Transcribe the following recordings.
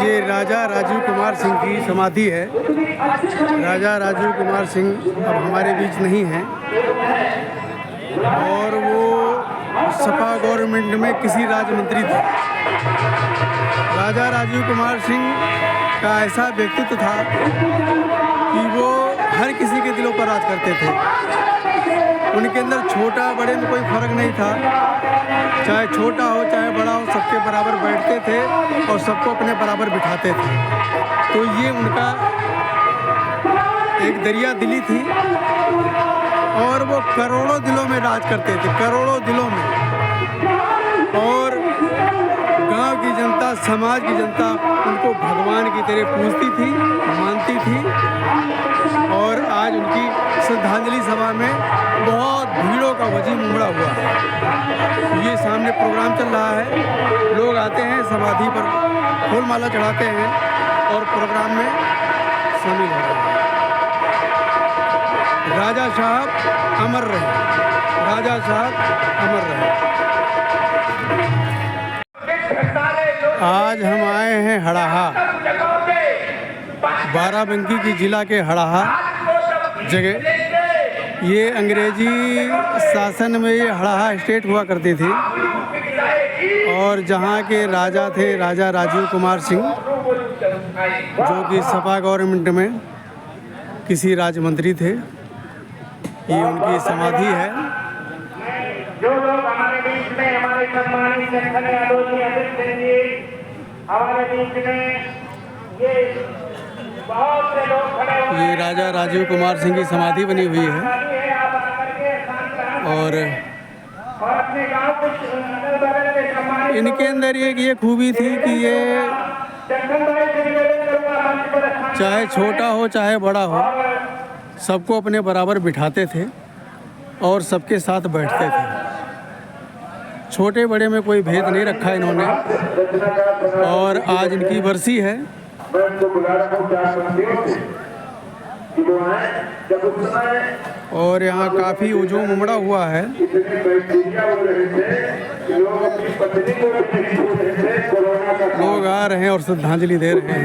ये राजा राजीव कुमार सिंह की समाधि है। राजा राजीव कुमार सिंह अब हमारे बीच नहीं हैं और वो सपा गवर्नमेंट में किसी राज्य मंत्री थे। राजा राजीव कुमार सिंह का ऐसा व्यक्तित्व था कि वो हर किसी के दिलों पर राज करते थे। उनके अंदर छोटा बड़े में कोई फ़र्क नहीं था, चाहे छोटा हो चाहे बड़ा हो, सबके बराबर बैठते थे और सबको अपने बराबर बिठाते थे। तो ये उनका एक दरिया दिली थी और वो करोड़ों दिलों में राज करते थे, करोड़ों दिलों में। और गांव की जनता, समाज की जनता उनको भगवान की तरह पूजती थी, मानती थी। और आज उनकी श्रद्धांजलि सभा में बहुत भीड़ों का वजीम उमड़ा हुआ है। ये सामने प्रोग्राम चल रहा है, लोग आते हैं, समाधि पर फूल माला चढ़ाते हैं और प्रोग्राम में शामिल हो रहे हैं। राजा साहब अमर रहे, राजा साहब अमर रहे। आज हम आए हैं हड़ाहा, बाराबंकी की जिला के हड़ाहा जगह। ये अंग्रेजी शासन में ये हड़ाहा स्टेट हुआ करती थी और जहाँ के राजा थे राजा राजीव कुमार सिंह, जो कि सपा गवर्नमेंट में किसी राज्य मंत्री थे। ये उनकी समाधि है। जो लोग हमारे बीच में, हमारे सम्मानित हमारे बीच में ये बहुत से लोग खड़े हुए। ये राजा राजीव कुमार सिंह की समाधि बनी हुई है और इनके अंदर एक ये खूबी थी कि ये चाहे छोटा हो चाहे बड़ा हो, सबको अपने बराबर बिठाते थे और सबके साथ बैठते थे। छोटे बड़े में कोई भेद नहीं रखा इन्होंने। और आज इनकी बरसी है। और यहाँ काफ़ी हुजूम उमड़ा हुआ है। लोग आ रहे हैं और श्रद्धांजलि दे रहे हैं।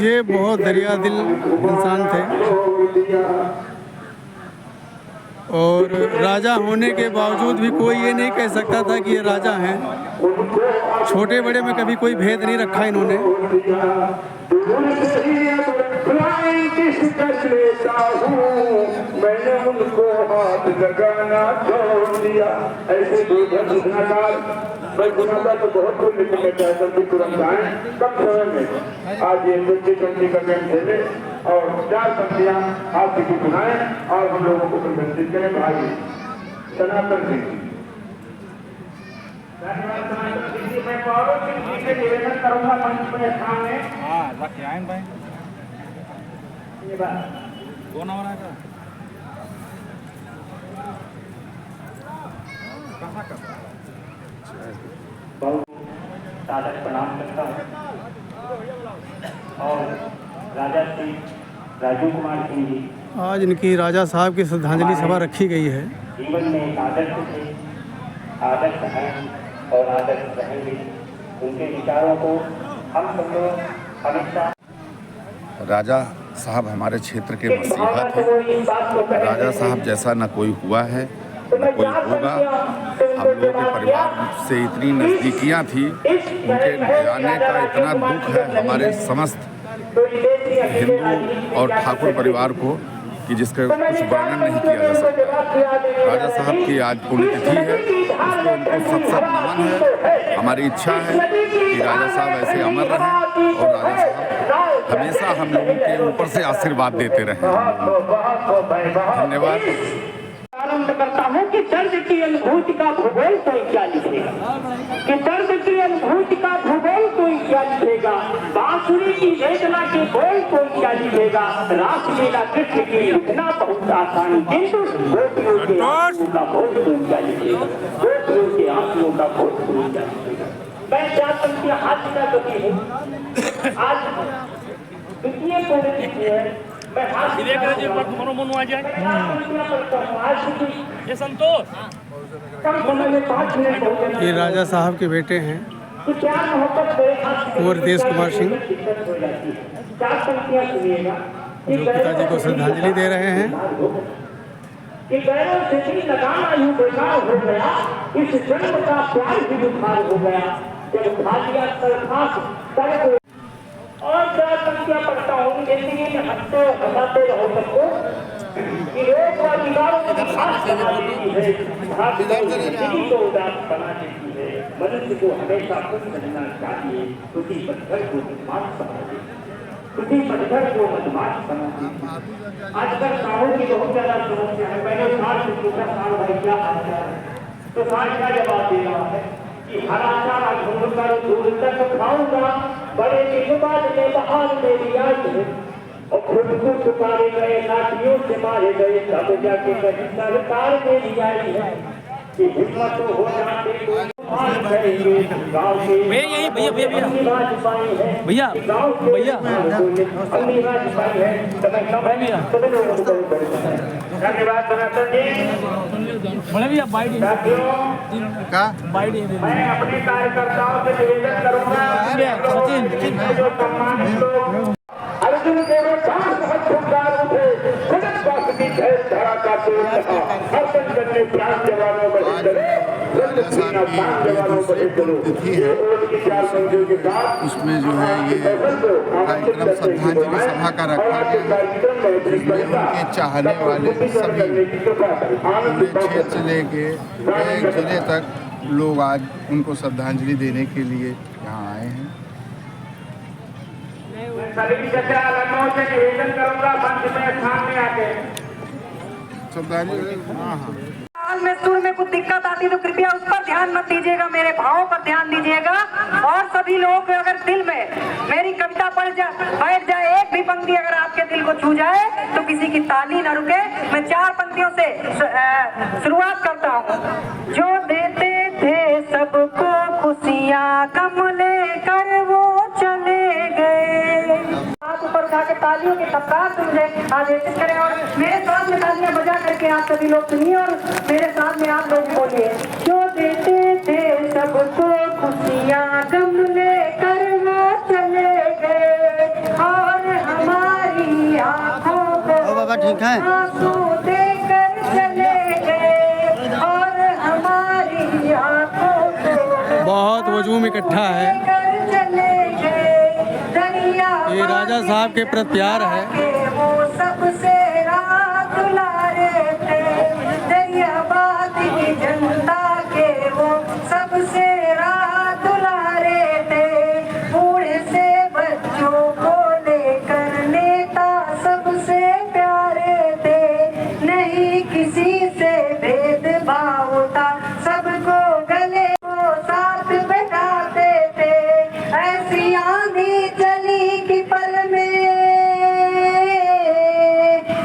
ये बहुत दरिया दिल इंसान थे और राजा होने के बावजूद भी कोई ये नहीं कह सकता था कि ये राजा हैं। छोटे बड़े में कभी कोई भेद नहीं रखा इन्होंने। मैंने उनको हाथ लगाना छोड़ दिया। ऐसे तो बहुत कुछ लिखने चाहता हूँ, तुरंत आए कम समय में। आज ये 2020 का गेम खेले और 4 पंक्तियाँ आप की सुनाए और हम लोगों को प्रदर्शित करें। भाई सनातन सिंह, मैं गौरव सिंह जी से निवेदन करूंगा मंच में सामने। भाई ये बात कौन हो रहा है? कहाँ का बहुत सादर प्रणाम करता हूँ। और राजा श्री राजीव कुमार सिंह जी, आज इनकी राजा साहब की श्रद्धांजलि सभा रखी गई है। जीवन में एक आदर्श थे, आदर्श हैं और आदर्श रहेंगे। उनके विचारों को हम सब लोग हमेशा। राजा साहब हमारे क्षेत्र के मसीहा थे। राजा साहब जैसा न कोई हुआ है न कोई होगा। हम लोगों के परिवार से इतनी नज़दीकियाँ थी, उनके जाने का इतना दुख है हमारे समस्त हिंदू और ठाकुर परिवार को कि जिसका कुछ वर्णन नहीं किया जा सकता। राजा साहब की आज पुण्यतिथि है, इसको उनको सत नमन है। हमारी इच्छा है कि राजा साहब ऐसे अमर रहें और राजा साहब हमेशा हम लोगों के ऊपर से आशीर्वाद देते रहें। धन्यवाद। आरंभ करता हूँ कि दर्द की अनुभूति का भूगोल कोई क्या लिखेगा, कि दर्द की अनुभूति का भूगोल कोई क्या लिखेगा, बांसुरी की वेदना के बोल कोई क्या लिखेगा। रासलीला कृष्ण की लिखना बहुत आसान, किंतु गोपियों के आंसुओं का बोल कोई क्या लिखेगा, गोपियों के आंसुओं का बोल कोई क्या लिखेगा। मैं जातन की हाथ का गति हूँ। आज द्वितीय पुण्यतिथि है देख रहे जी दोनों मनु आ जाए ये संतोष ये राजा साहब के बेटे हैं कुंवर देश कुमार सिंह, जो पिताजी को श्रद्धांजलि दे रहे हैं। कि गैरों से भी लगाना यूं बेकार हो गया, इस जन्म का प्यार भी बुखार हो गया, जब खा लिया सरखास तब। और क्या संख्या पढ़ता हूँ जिंदगी में हंसते हंसाते रहो सबको कि रोग व दीवारों को खास बना देती है, जिंदगी को उदास बना देती है। मनुष्य को हमेशा खुश रहना चाहिए, उसी पत्थर को मदमाश बना देती है, उसी पत्थर को मदमाश बना देती है। आजकल साहू की बहुत ज्यादा समस्या है। पहले साल से पूछा साल भाई क्या हाल है, तो साल क्या जवाब दे रहा है कि हरा चारा ढूंढकर दूर तक खाऊंगा, बड़े दिन बाद में बहार मेरी आई है। और खुद को छुपाए गए लाठियों से मारे गए, तब जाके कहीं सरकार मेरी आई है कि हिम्मत हो जाते भैया धन्यवाद सनातन जी। बड़े भैया मैं अपने कार्यकर्ताओं से निवेदन करूंगा, जो सम्मानित लोग अर्जुन देव बहुत खुददार उठे, खुद स्वास्थ्य की भैंस धरा का पेड़ था, हर संगठन ने प्राण जवानों बढ़े चले, जवानों बढ़े चलो। उसमें जो है ये कार्यक्रम श्रद्धांजलि सभा का रखा गया है, जिसमें उनके चाहने वाले सभी पूरे क्षेत्र से लेके एक जिले तक लोग आज उनको श्रद्धांजलि देने के लिए यहाँ आए हैं। सभी चचाओं से निवेदन करूंगा मंच में सामने आके श्रद्धांजलि। हाँ हाल में सुर में कुछ दिक्कत आती तो कृपया उस पर ध्यान मत दीजिएगा, मेरे भावों पर ध्यान दीजिएगा। और सभी लोग अगर दिल में मेरी कविता बैठ जाए, एक भी पंक्ति अगर आपके दिल को छू जाए तो किसी की ताली न रुके। मैं 4 पंक्तियों से शुरुआत करता हूँ। जो देते थे सबको खुशियाँ, कम लेकर वो चले गए। हाथ ऊपर उठा के तालियों के तबकार सुन आदेशित करें और मेरे साथ में तालियां बजा करके आप सभी लोग सुनिए और मेरे साथ में आप लोग बोलिए। जो देते थे सबको खुशियाँ, गम लेकर वो चले गए और हमारी आँखों को आंसू देकर चले गए और हमारी आँखों को बहुत वजूम इकट्ठा है। ये राजा साहब के प्रति प्यार है। वो सबसे रात दुलारे थे, दरियाबाद की जनता के वो सबसे रात दुलारे थे। बूढ़े से बच्चों को लेकर नेता सबसे प्यारे थे, नहीं किसी से भेदभाव था, सबको गले को साथ बैठाते थे। ऐसी आंधी चली कि पल में,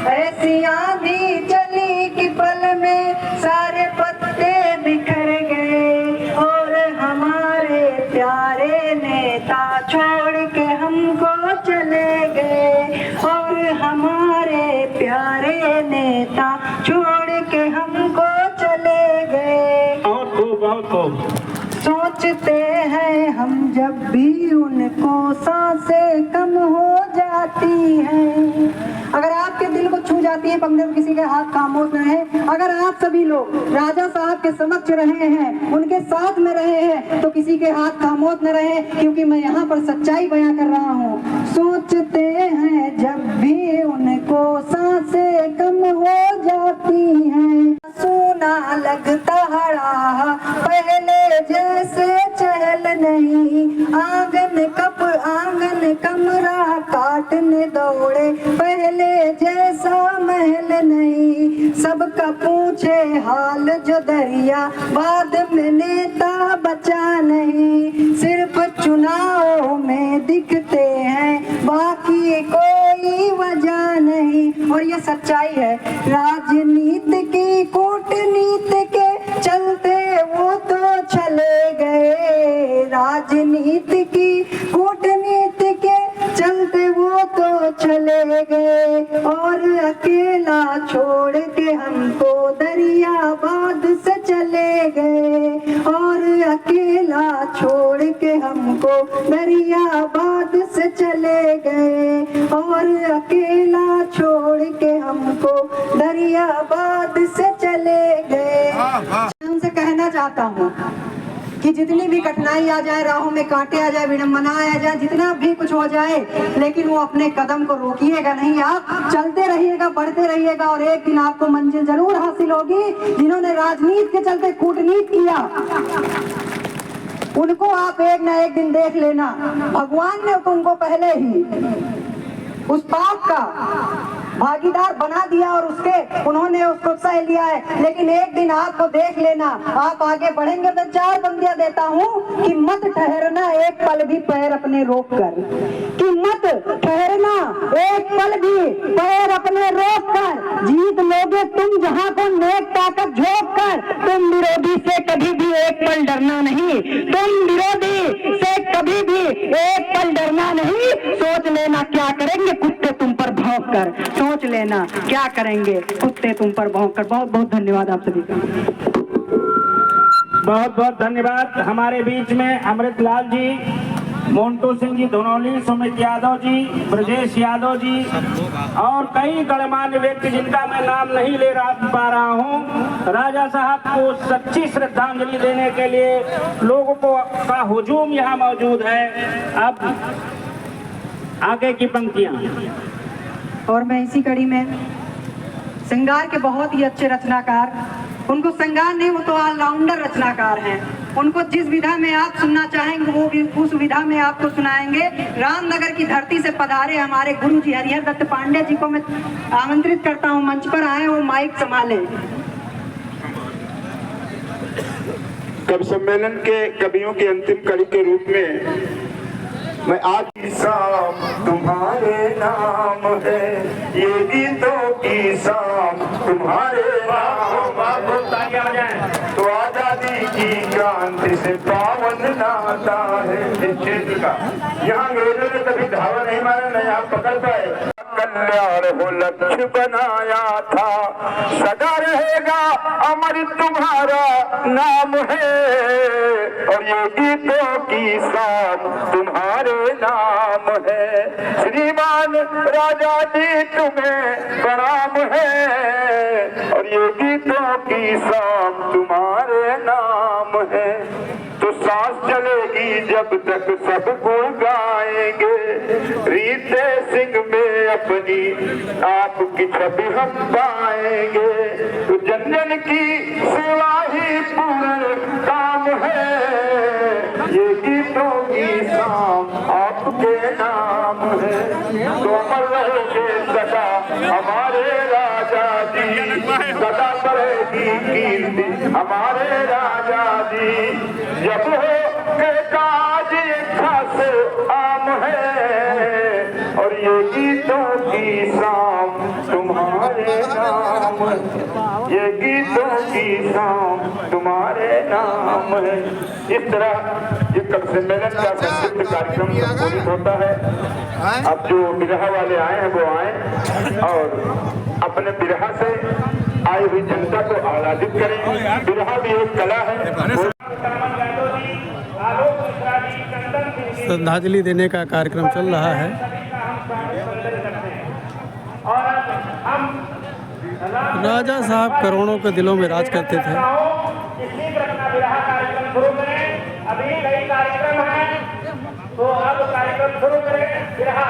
ऐसी आंधी चली कि पल में सारे पत्ते बिखर गए और हमारे प्यारे नेता छोड़ के हमको चले गए और हमारे प्यारे नेता छोड़ के हमको चले गए। सोचते हैं हम जब भी उनको सांसें कम हो जाती हैं। अगर आपके दिल को छू जाती है पंक्ति, किसी के हाथ खामोश न रहे। अगर आप सभी लोग राजा साहब के समक्ष रहे हैं, उनके साथ में रहे हैं, तो किसी के हाथ खामोश न रहे, क्योंकि मैं यहाँ पर सच्चाई बयां कर रहा हूँ। सोचते हैं जब भी उनको सांसें कम हो जाती हैं, सोना लगता हरा पहले जैसे चहल नहीं, आंगन कमरा काटने दौड़े पहले जैसा महल नहीं। सबका पूछे हाल जो दरिया, बाद में नेता बचा नहीं। सिर्फ चुनाव में दिखते हैं, बाकी कोई वजह नहीं। और ये सच्चाई है। राजनीति की कूटनीति के चलते वो तो चले गए, राजनीति की कूटनीति के चलते वो तो चले गए अकेला छोड़ के हमको दरियाबाद से चले गए, और अकेला छोड़ के हमको दरियाबाद से चले गए। उनसे कहना चाहता हूँ कि जितनी भी कठिनाई आ जाए, राहों में कांटे आ जाए, विडंबना आ जाए, जितना भी कुछ हो जाए, लेकिन वो अपने कदम को रोकिएगा नहीं। आप चलते रहिएगा, बढ़ते रहिएगा, और एक दिन आपको मंजिल जरूर हासिल होगी। जिन्होंने राजनीति के चलते कूटनीति किया, उनको आप एक ना एक दिन देख लेना। भगवान ने तो उनको पहले ही उस पाप का भागीदार बना दिया और उन्होंने उसको सह लिया है, लेकिन एक दिन आपको देख लेना। आप आगे बढ़ेंगे तो 4 बंदियां देता हूँ कि मत ठहरना एक पल भी पैर अपने रोक कर, कि मत ठहरना एक पल भी पैर अपने रोक कर। जीत लोगे तुम जहाँ को नेक ताकत झोंक कर। तुम विरोधी से कभी भी एक पल डरना नहीं, तुम विरोधी से कभी भी एक पल डरना नहीं। सोच लेना क्या करेंगे कुत्ते तुम पर भौंक कर, सोच लेना क्या करेंगे कुत्ते तुम पर भौंक कर। बहुत बहुत धन्यवाद आप सभी का। बहुत बहुत धन्यवाद। हमारे बीच में अमृतलाल जी, मोन्टू सिंह जी धनौली, सुमित यादव जी, ब्रजेश यादव जी और कई गणमान्य व्यक्ति जिनका मैं नाम नहीं ले पा रहा हूं, राजा साहब को सच्ची श्रद्धांजलि देने के लिए लोगों का हुजूम यहां मौजूद है। अब आगे की पंक्तियां। और मैं इसी कड़ी में श्रृंगार के बहुत ही अच्छे रचनाकार, उनको श्रृंगार नहीं, वो तो ऑलराउंडर रचनाकार हैं। उनको जिस विधा में आप सुनना चाहेंगे वो भी उस विधा में आपको सुनाएंगे। रामनगर की धरती से पधारे हमारे गुरु जी हरिहर दत्त पांडे जी को मैं आमंत्रित करता हूँ, मंच पर आए, वो माइक संभाले। कवि सम्मेलन के कवियों की अंतिम कड़ी के रूप में मैं आज शाम तुम्हारे नाम है, ये गीतों की शाम तुम्हारे नाम। तो आजादी की क्रांति से पावन नाता है इस क्षेत्र का। यहाँ अंग्रेजों ने कभी धावा नहीं मारा, न यहाँ पकड़ पाए। कल्याण हो लक्ष्य बनाया था, सदा रहेगा अमर तुम्हारा नाम है, और ये गीतों की शाम तुम्हारे नाम है। श्रीमान राजा जी तुम्हें प्रणाम है, और ये गीतों की शाम तुम्हारे नाम है। तो सांस चलेगी जब तक सब गुण गाएंगे, रीते सिंह में अपनी आपकी छवि हम पाएंगे। तो जन जन की सेवा ही पूर्ण काम है, ये गीतों की शाम आपके नाम है। तो अमर रहेंगे सदा हमारे राजा जी, सदा बढ़ेगी कीर्ति हमारे राजा जी। जब हो के काज इच्छा से आम है, और ये गीतों की शाम तुम्हारे नाम है, ये गीतों की शाम तुम्हारे नाम है। इस तरह ये कवि सम्मेलन का संक्षिप्त कार्यक्रम संबोधित होता है। अब जो बिरहा वाले आए हैं वो आए और अपने बिरहा से आई हुई जनता को आह्लादित करें। बिरहा भी एक कला है। श्रद्धांजलि देने का कार्यक्रम चल रहा है। राजा साहब करोड़ों के दिलों में राज करते थे। अभी कई कार्यक्रम हैं, तो अब कार्यक्रम शुरू करें। बिरहा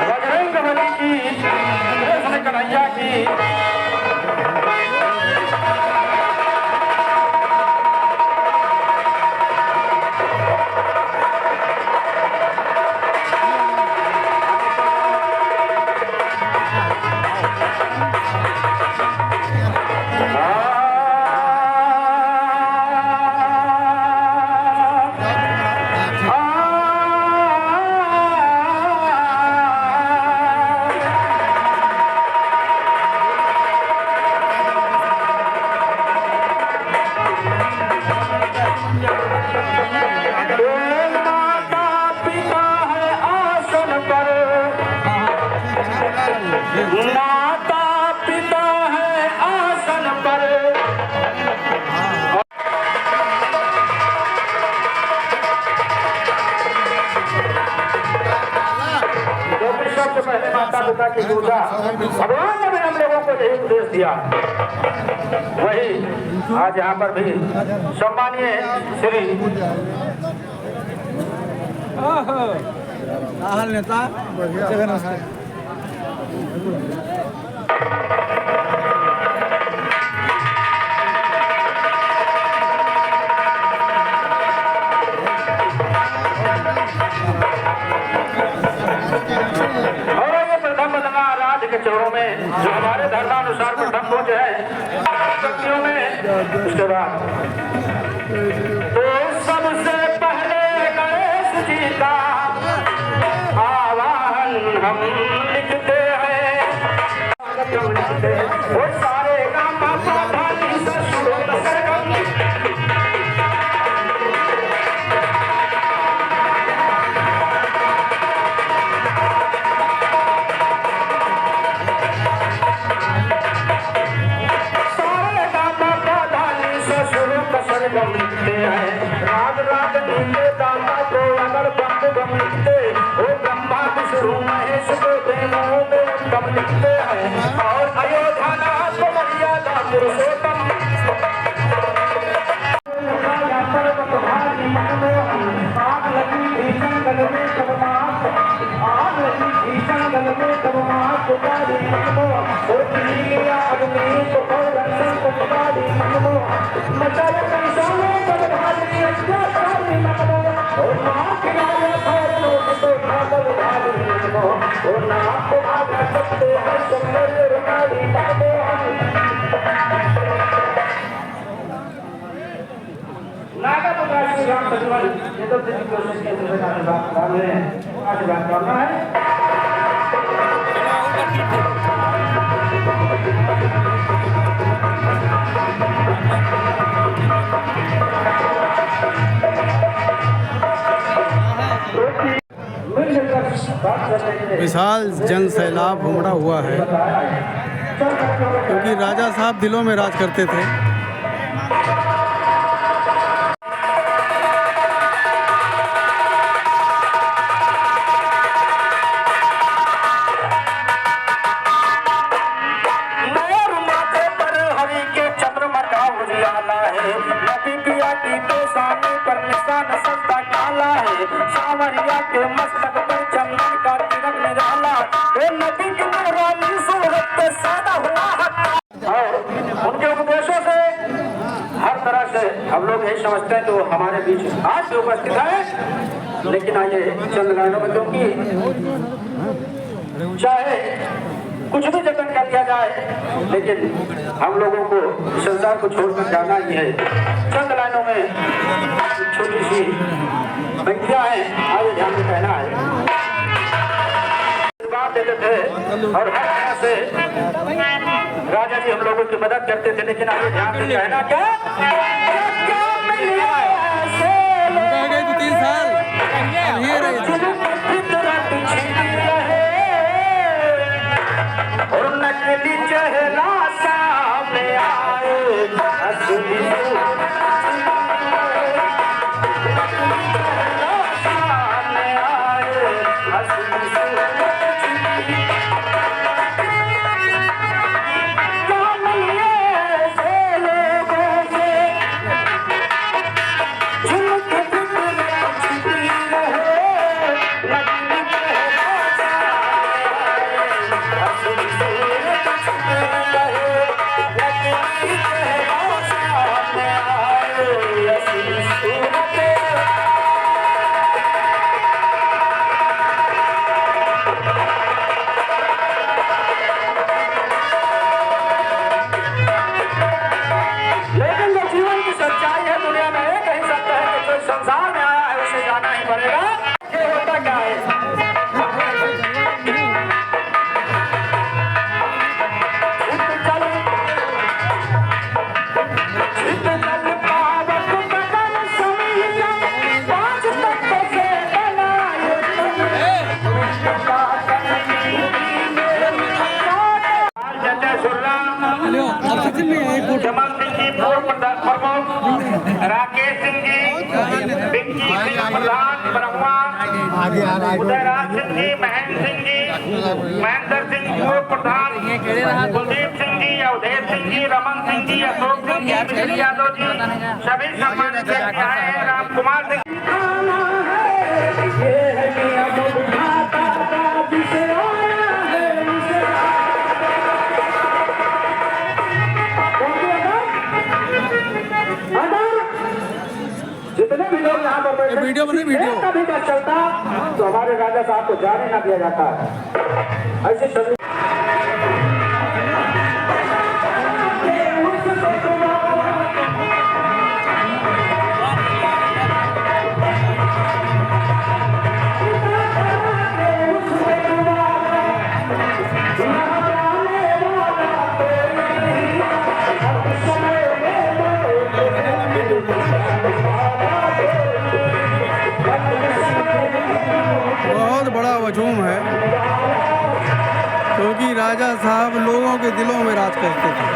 बजरंगबली की, कृष्ण कन्हैया की। माता पिता है आसन पर। जो विश्व से पहले माता पिता की पूजा भगवान ने भी हम लोगों को यही उपदेश दिया, वही आज यहाँ पर भी सम्मानीय श्री नेता के चरणों में जो हमारे धर्मानुसार प्रथम पूजा है शक्तियों में। उसके बाद तो सबसे पहले गणेश जी का आवाहन हम लिखते हैं। वो सारे काम लिखते हैं। राग राग नीले दाता को अगर बंद गम लिखते वो ब्रह्मा विष्णु महेश को देवों में उत्तम लिखते हैं। और अयोध्या नाथ को मर्यादा पुरुषोत्तम आग लगी भीषण गल में कब मात, आग लगी भीषण गल में कब मात पुकारी नमो। ओ नीलिया अग्नि को रक्षण को पुकारी नमो। मचाया कंसालों पर भारी अत्याचारी नमो। ओ माँ के लाया भैरव को भागल भारी नमो। ओ नाथ को भागा सकते हैं सुंदर रुकारी नमो। नागा तो श्री राम सजवन ये तो तेरी कोशिश की तुझे आशीर्वाद करना है। विशाल जन सैलाब उमड़ा हुआ है क्योंकि राजा साहब दिलों में राज करते थे। सावरिया के मस्तक पर चंदन का तिलक निराला, नदी की नौरानी सूरत पे सादा हुआ और उनके उपदेशों से हर तरह से हम लोग यही समझते हैं तो हमारे बीच आज भी उपस्थित है। लेकिन आइए चंद लाइनों में, क्योंकि चाहे कुछ भी जतन कर दिया जाए लेकिन हम लोगों को संसार को छोड़कर जाना ही है। चंद लाइनों में छोटी सी पंक्तियां हैं, आगे ध्यान में कहना है। बात देते थे और हर तरह से राजा जी हम लोगों की मदद करते थे, लेकिन आगे ध्यान में कहना क्या गए 2-3 साल ये रहे और नकली चेहरा सामने आए असली सामने आए असली उदयराज सिंह जी, महेंद्र सिंह जी, महेंद्र सिंह पूर्व प्रधान, कुलदीप सिंह जी, अवधेश सिंह जी, रमन सिंह जी, अशोक सिंह जी, बिजली यादव जी, सभी सम्मानित व्यक्ति आए हैं। राम कुमार सिंह जितने भी लोग यहाँ पर बैठे वीडियो बने, वीडियो। कभी का चलता तो हमारे राजा साहब को जाने ना दिया जाता है। ऐसे सभी बहुत बड़ा हजूम है, क्योंकि राजा साहब लोगों के दिलों में राज करते थे।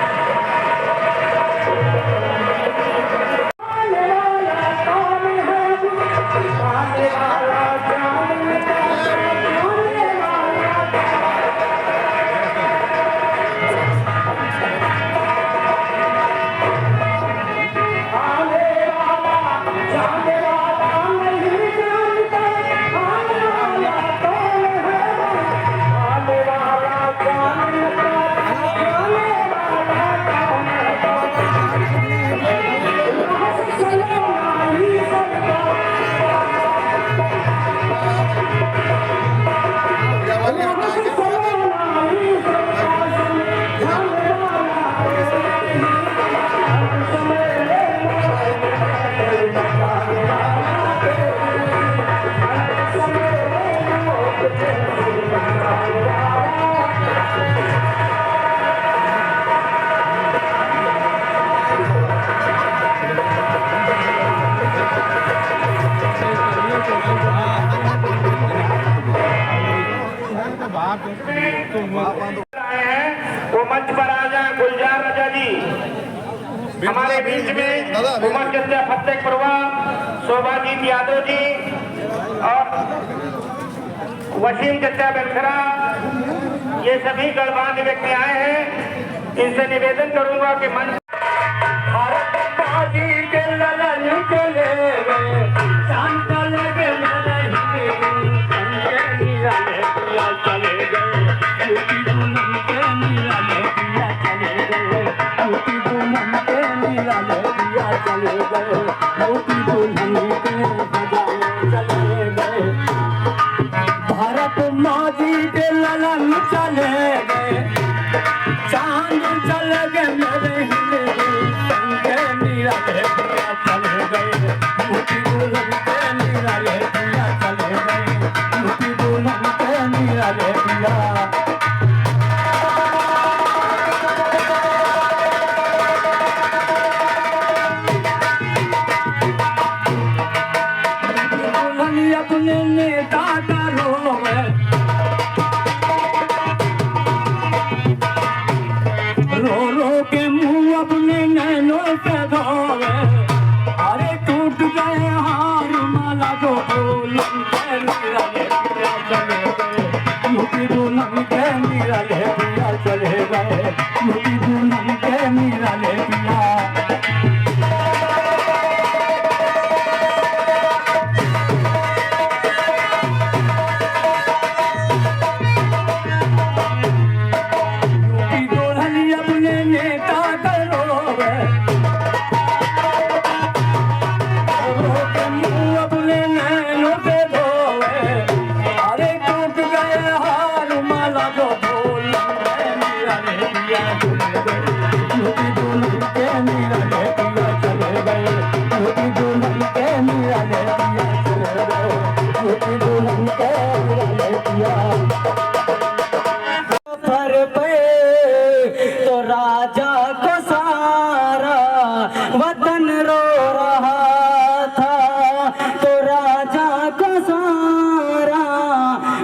वो मंच पर आ जाए। गुलजार राजा जी हमारे बीच में, उमर चंद्र फतेह परवा, शोभाजीत यादव जी और वसीम चचा बेलखरा, ये सभी गणमान्य व्यक्ति आए हैं। इनसे निवेदन करूंगा कि मंच भारत माजी के ललन चले गए, चांद चले गए मेरे हिले संगे निराले पिया चले गए, मोती दुल्हन के निराले पिया चले गए, मोती दुल्हन के निराले पिया। अपने नेता का रोवे, रो रो के मुंह अपने नैनों से धोवे, अरे टूट गए हार माला को दुल्हन के निराले पिया चले गए, मोती दुल्हन के निराले पिया चले गए, मोती दुल्हन के निराले पिया। तो राजा को सारा वतन रो रहा था, तो राजा को सारा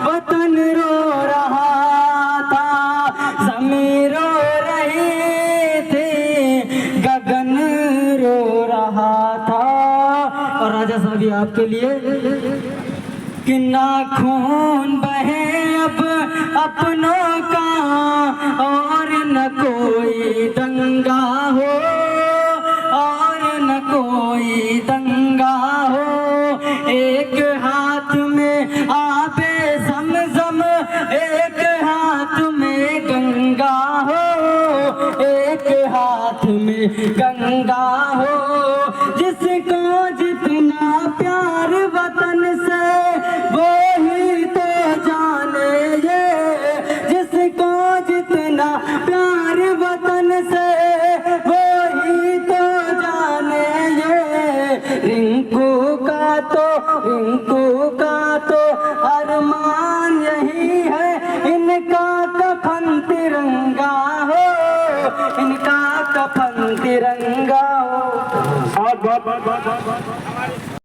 वतन रो रहा था, ज़मीं रो रही थी, गगन रो रहा था। और राजा साहब ये आपके लिए कि ना खून बहे अब अपनों का और न कोई दंगा हो, और न कोई दंगा हो। एक हाथ में आबे ज़मज़म, एक हाथ में गंगा हो, एक हाथ में गंगा हो। जिसको जितना प्यार वतन से वो ही तो जाने ये, जिसको जितना प्यार वतन से वो ही तो जाने ये। रिंकू का